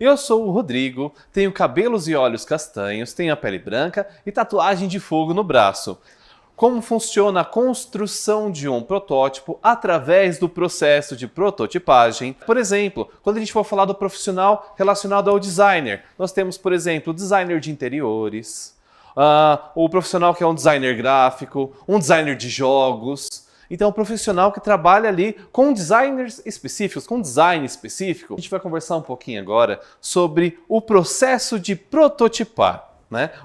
Eu sou o Rodrigo, tenho cabelos e olhos castanhos, tenho a pele branca e tatuagem de fogo no braço. Como funciona a construção de um protótipo através do processo de prototipagem? Por exemplo, quando a gente for falar do profissional relacionado ao designer, nós temos, por exemplo, o designer de interiores, o profissional que é um designer gráfico, um designer de jogos. Então, o profissional que trabalha ali com designers específicos, com design específico. A gente vai conversar um pouquinho agora sobre o processo de prototipar.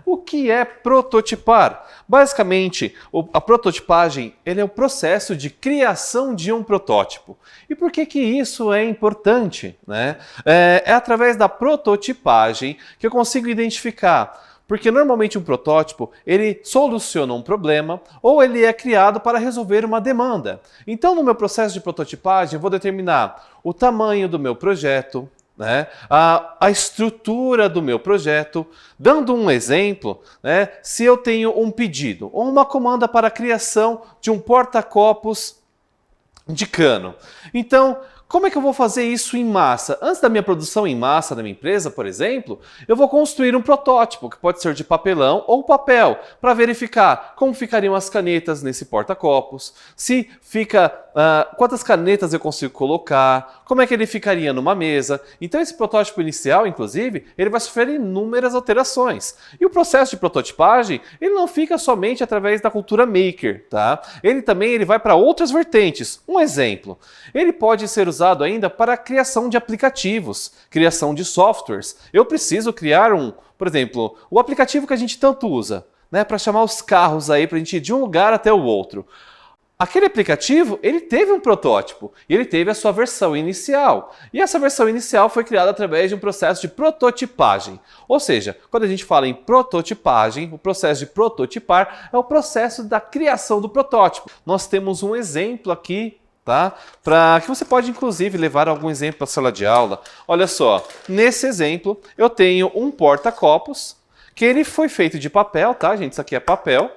O que é prototipar? Basicamente, a prototipagem ele é o processo de criação de um protótipo. E por que isso é importante? É através da prototipagem que eu consigo identificar. Porque normalmente um protótipo, ele soluciona um problema ou ele é criado para resolver uma demanda. Então, no meu processo de prototipagem, eu vou determinar o tamanho do meu projeto, a estrutura do meu projeto. Dando um exemplo, se eu tenho um pedido ou uma comanda para a criação de um porta-copos de cano. Então, como é que eu vou fazer isso em massa? Antes da minha produção em massa da minha empresa, por exemplo, eu vou construir um protótipo, que pode ser de papelão ou papel, para verificar como ficariam as canetas nesse porta-copos, se fica, quantas canetas eu consigo colocar, como é que ele ficaria numa mesa. Então esse protótipo inicial, inclusive, ele vai sofrer inúmeras alterações. E o processo de prototipagem, ele não fica somente através da cultura maker, tá? Ele também vai para outras vertentes. Um exemplo, ele pode ser usado ainda para a criação de aplicativos, criação de softwares. Eu preciso criar por exemplo, o aplicativo que a gente tanto usa, para chamar os carros aí para a gente ir de um lugar até o outro. Aquele aplicativo, ele teve um protótipo e ele teve a sua versão inicial. E essa versão inicial foi criada através de um processo de prototipagem. Ou seja, quando a gente fala em prototipagem, o processo de prototipar é o processo da criação do protótipo. Nós temos um exemplo aqui, para que você pode inclusive levar algum exemplo para a sala de aula. Olha só, nesse exemplo eu tenho um porta-copos que ele foi feito de papel, tá, gente? Isso aqui é papel.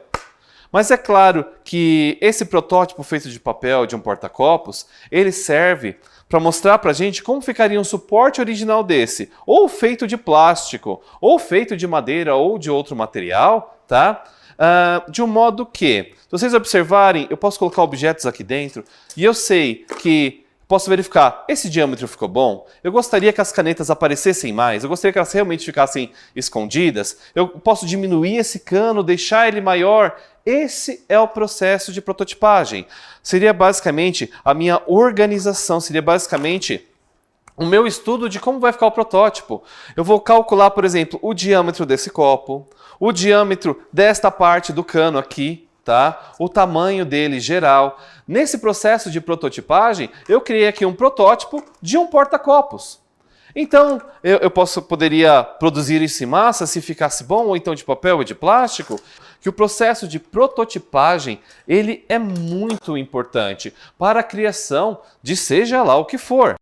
Mas é claro que esse protótipo feito de papel de um porta-copos, ele serve para mostrar para a gente como ficaria um suporte original desse, ou feito de plástico, ou feito de madeira ou de outro material, tá? De um modo que, se vocês observarem, eu posso colocar objetos aqui dentro e eu sei que posso verificar, esse diâmetro ficou bom? Eu gostaria que as canetas aparecessem mais, eu gostaria que elas realmente ficassem escondidas, eu posso diminuir esse cano, deixar ele maior. Esse é o processo de prototipagem. Seria basicamente a minha organização, seria basicamente o meu estudo de como vai ficar o protótipo. Eu vou calcular, por exemplo, o diâmetro desse copo, o diâmetro desta parte do cano aqui, o tamanho dele geral. Nesse processo de prototipagem, eu criei aqui um protótipo de um porta-copos. Então, eu poderia produzir isso em massa se ficasse bom, ou então de papel ou de plástico. Que o processo de prototipagem, ele é muito importante para a criação de seja lá o que for.